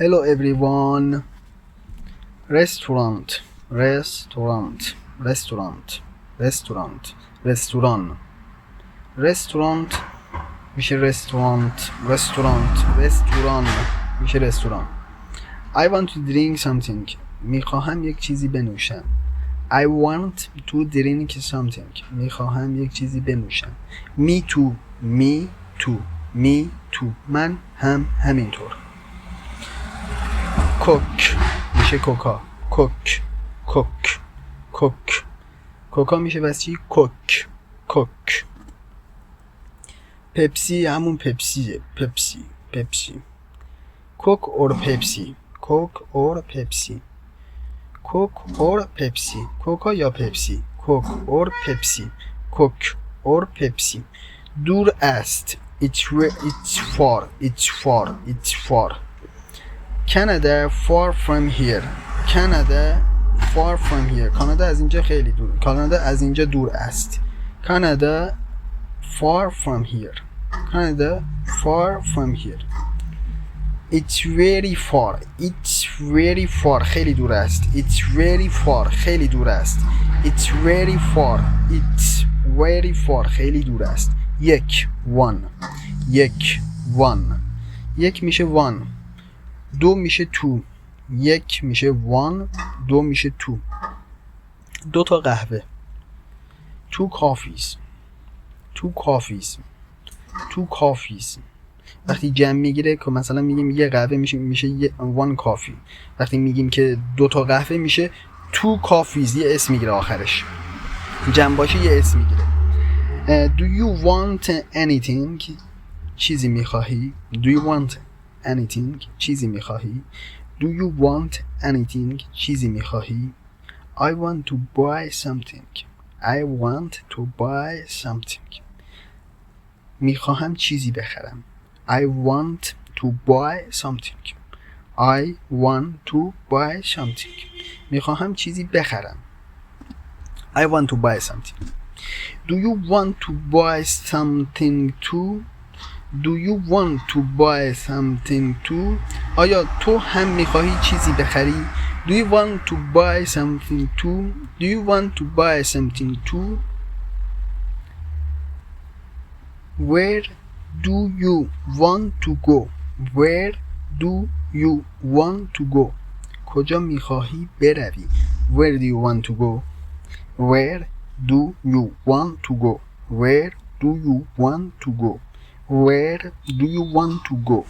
Hello everyone. Restaurant, restaurant, restaurant, restaurant, restaurant, restaurant میشه restaurant, restaurant, restaurant میشه restaurant. I want to drink something. میخواهم یک چیزی بنوشم. I want to drink something. میخواهم یک چیزی بنوشم. Me too, me too, me too. من هم همینطور. کوک میشه کوکا. کوک کوک کوک کوکا میشه بس چی؟ کوک کوک. پپسی همون پپسیه. پپسی پپسی. کوک اور پپسی. کوک اور پپسی. کوک اور پپسی. کوکا یا پپسی. کوک اور پپسی. کوک اور پپسی. دور است. It's far. It's far. It's far. Canada far from here. Canada far from here. کانادا از اینجا خیلی دور. کانادا از اینجا دور است. Canada far from here. Canada far from here. It's very far. It's very far. خیلی دور است. It's very far. خیلی دور است. It's very far. It's very far. خیلی دور است. یک one. یک one. یک میشه one. دو میشه تو. یک میشه وان. دو میشه تو. دو تا قهوه. two coffees. two coffees. two coffees. وقتی جمع میگیره که مثلا میگیم یه قهوه میشه one coffee. وقتی میگیم که دو تا قهوه میشه two coffees. یه اسم میگیره آخرش. جمع باشه یه اسم میگیره. Do you want anything؟ چیزی میخواهی؟ Do you want anything؟ چیزی میخواهی؟ Do you want anything؟ چیزی میخواهی؟ I want to buy something. I want to buy something. میخواهم چیزی بخرم. I want to buy something. I want to buy something. میخواهم چیزی بخرم. I want to buy something. Do you want to buy something too؟ Do you want to buy something too؟ آیا تو هم میخواهی چیزی بخری؟ Do you want to buy something too؟ Do you want to buy something too؟ Where do you want to go؟ Where do you want to go؟ کجا میخواهی بروی؟ Where do you want to go؟ Where do you want to go؟ Where do you want to go؟ Where do you want to go؟